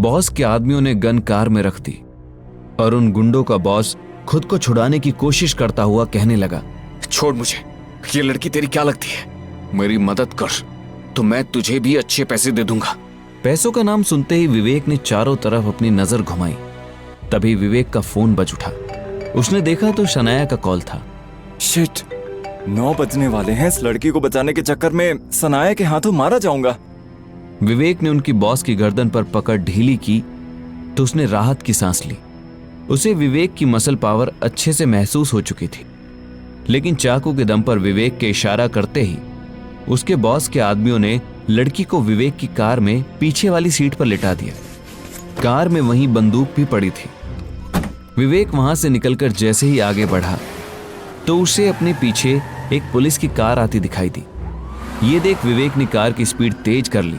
Boss के आदमियों ने गन कार में रख दी और उन गुंडों का बॉस खुद को छुड़ाने की कोशिश करता हुआ कहने लगा, छोड़ मुझे, ये लड़की तेरी क्या लगती है? मेरी मदद कर तो मैं तुझे भी अच्छे पैसे दे दूंगा। पैसों का नाम सुनते ही विवेक ने चारों तरफ अपनी नजर घुमाई। तभी विवेक का फोन बज उठा। उसने देखा तो शनाया का कॉल था। शिट, 9 बजने वाले हैं। इस लड़की को बचाने के चक्कर में सनाया के हाथों मारा जाऊंगा। विवेक ने उनकी बॉस की गर्दन पर पकड़ ढीली की तो उसने राहत की सांस ली। उसे विवेक की मसल पावर अच्छे से महसूस हो चुकी थी, लेकिन चाकू के दम पर विवेक के इशारा करते ही उसके बॉस के आदमियों ने लड़की को विवेक की कार में पीछे वाली सीट पर लिटा दिया। कार में वहीं बंदूक भी पड़ी थी। विवेक वहां से निकलकर जैसे ही आगे बढ़ा तो उसे अपने पीछे एक पुलिस की कार आती दिखाई दी। ये देख विवेक ने कार की स्पीड तेज कर ली,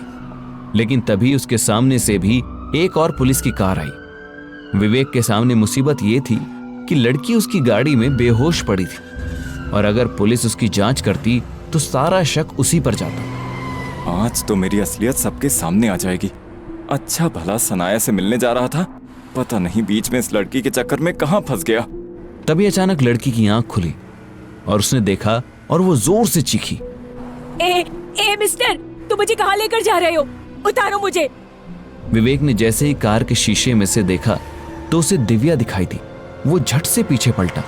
लेकिन तभी उसके सामने से भी एक और पुलिस की कार आई। विवेक के सामने मुसीबत ये थी कि लड़की उसकी गाड़ी में बेहोश पड़ी थी और अगर पुलिस उसकी जांच करती तो सारा शक उसी पर जाता। आज तो मेरी असलियत सबके सामने आ जाएगी। अच्छा भला सनाया से मिलने जा रहा था, पता नहीं बीच में इस लड़की के चक्कर में कहां फंस गया। तभी अचानक लड़की की आंख खुली और उसने देखा और वो जोर से चीखी, ए मिस्टर, तुम मुझे कहां लेकर जा रहे हो? उतारो मुझे। विवेक ने जैसे ही कार के शीशे में से देखा तो उसे दिव्या दिखाई दी। वो झट से पीछे पलटा।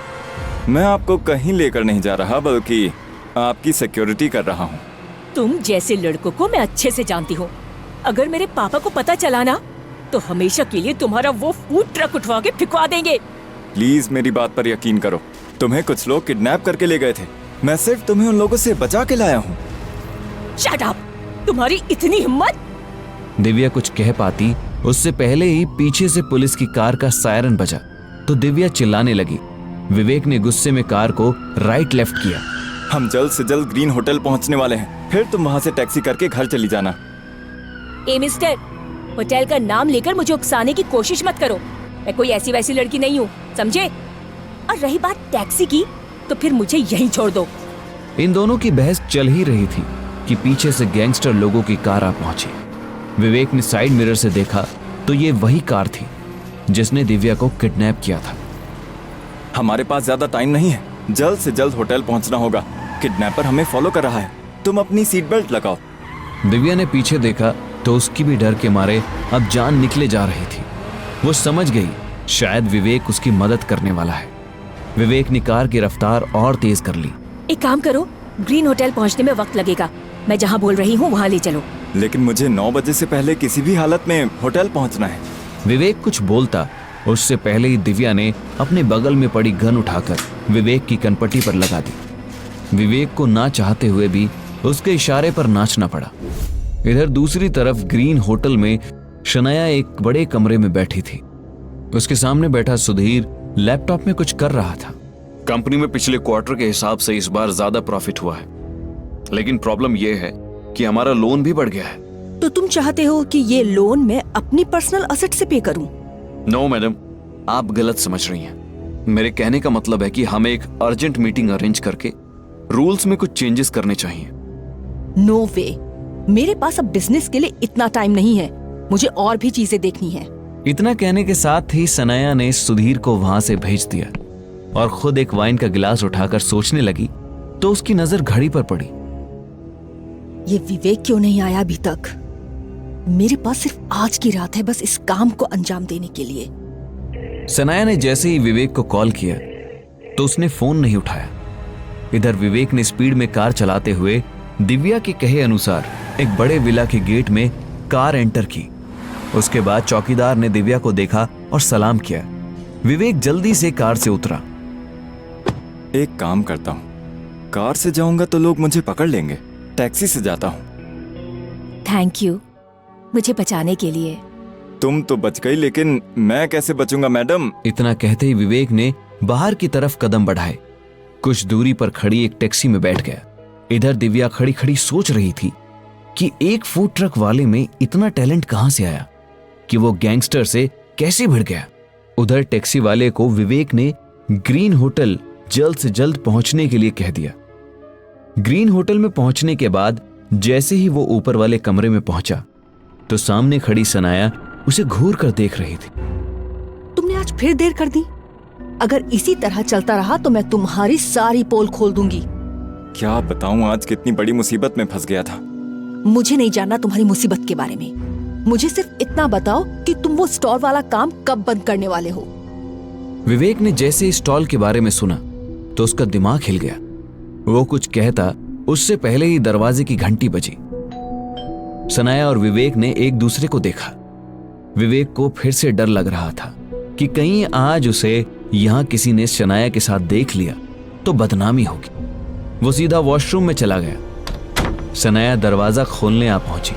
मैं आपको कहीं लेकर नहीं जा रहा, बल्कि आपकी सिक्योरिटी कर रहा हूँ। तुम जैसे लड़कों को मैं अच्छे से जानती हूँ। अगर मेरे पापा को पता चला ना तो हमेशा के लिए तुम्हारा वो फूड ट्रक उठवा के फिकवा देंगे। प्लीज मेरी बात पर यकीन करो। तुम्हें कुछ लोग किडनैप करके ले गए थे। मैं सिर्फ तुम्हें उन लोगों से बचा के लाया हूँ। Shut up! तुम्हारी इतनी हिम्मत! दिव्या कुछ कह पाती उससे पहले ही पीछे से पुलिस की कार का सायरन बजा तो दिव्या चिल्लाने लगी। विवेक ने गुस्से में कार को राइट लेफ्ट किया। हम जल्द से जल्द ग्रीन होटल पहुंचने वाले हैं, फिर तुम वहां से टैक्सी करके घर चली जाना। ए मिस्टर, होटल का नाम लेकर मुझे उकसाने की कोशिश मत करो। मैं कोई ऐसी वैसी लड़की नहीं हूँ, समझे? और रही बात टैक्सी की, तो फिर मुझे यहीं छोड़ दो। इन दोनों की बहस चल ही रही थी कि पीछे से गैंगस्टर लोगों की कार आ पहुंची। विवेक ने साइड मिरर से देखा तो ये वही कार थी जिसने दिव्या को किडनैप किया था। हमारे पास ज्यादा टाइम नहीं है, जल्द से जल्द होटल पहुंचना होगा। किडनैपर हमें फॉलो कर रहा है, तुम अपनी सीट बेल्ट लगाओ। दिव्या ने पीछे देखा तो उसकी भी डर के मारे अब जान निकले जा रही थी। वो समझ गई शायद विवेक उसकी मदद करने वाला है। विवेक ने कार की रफ्तार और तेज कर ली। एक काम करो, ग्रीन होटल पहुंचने में वक्त लगेगा। मैं जहां बोल रही हूँ वहां ले चलो। लेकिन मुझे 9 बजे से पहले किसी भी हालत में होटल पहुंचना है। विवेक कुछ बोलता उससे पहले ही दिव्या ने अपने बगल में पड़ी गन उठाकर विवेक की कनपट्टी पर लगा दी। विवेक को ना चाहते हुए भी उसके इशारे पर नाचना पड़ा। इधर दूसरी तरफ ग्रीन होटल में शनाया एक बड़े कमरे में बैठी थी। उसके सामने बैठा सुधीर लैपटॉप में कुछ कर रहा था। कंपनी में पिछले क्वार्टर के हिसाब से इस बार ज्यादा प्रॉफिट हुआ है, लेकिन प्रॉब्लम यह है कि हमारा लोन भी बढ़ गया है। तो तुम चाहते हो कि ये लोन मैं अपनी पर्सनल असेट से पे करूं? नो मैडम, आप गलत समझ रही हैं। मेरे कहने का मतलब है कि हमें एक अर्जेंट मीटिंग अरेंज करके रूल्स में कुछ चेंजेस करने चाहिए। नो वे, मेरे पास अब बिजनेस के लिए इतना टाइम नहीं है। मुझे और भी चीजें देखनी है। इतना कहने के साथ ही सनाया ने सुधीर को वहां से भेज दिया और खुद एक वाइन का गिलास उठाकर सोचने लगी तो उसकी नजर घड़ी पर पड़ी। ये विवेक क्यों नहीं आया अभी तक? मेरे पास सिर्फ आज की रात है, बस इस काम को अंजाम देने के लिए। सनाया ने जैसे ही विवेक को कॉल किया तो उसने फोन नहीं उठाया। इधर विवेक ने स्पीड में कार चलाते हुए दिव्या के कहे अनुसार एक बड़े विला के गेट में कार एंटर की। उसके बाद चौकीदार ने दिव्या को देखा और सलाम किया। विवेक जल्दी से कार से उतरा। एक काम करता हूँ, कार से जाऊंगा तो लोग मुझे पकड़ लेंगे। टैक्सी से जाता हूँ। थैंक यू मुझे बचाने के लिए। तुम तो बच गई, लेकिन मैं कैसे बचूंगा मैडम? इतना कहते ही विवेक ने बाहर की तरफ कदम बढ़ाए। कुछ दूरी पर खड़ी एक टैक्सी में बैठ गया। इधर दिव्या खड़ी खड़ी सोच रही थी कि एक फूड ट्रक वाले में इतना टैलेंट कहां से आया कि वो गैंगस्टर से कैसे भिड़ गया। उधर टैक्सी वाले को विवेक ने ग्रीन होटल जल्द से जल्द पहुंचने के लिए कह दिया। ग्रीन होटल में पहुंचने के बाद जैसे ही वो ऊपर वाले कमरे में पहुंचा तो सामने खड़ी सनाया उसे घूर कर देख रही थी। तुमने आज फिर देर कर दी। अगर इसी तरह चलता रहा तो मैं तुम्हारी सारी पोल खोल दूंगी। क्या बताऊं, आज कितनी बड़ी मुसीबत में फंस गया था। मुझे नहीं जानना तुम्हारी मुसीबत के बारे में। मुझे सिर्फ इतना बताओ कि तुम वो स्टॉल वाला काम कब बंद करने वाले हो। विवेक ने जैसे ही स्टॉल के बारे में सुना तो उसका दिमाग हिल गया। वो कुछ कहता उससे पहले ही दरवाजे की घंटी बजी। सनाया और विवेक ने एक दूसरे को देखा। विवेक को फिर से डर लग रहा था कि कहीं आज उसे यहां किसी ने शनाया के साथ देख लिया तो बदनामी होगी। वो सीधा वॉशरूम में चला गया। सनाया दरवाजा खोलने आ पहुंची।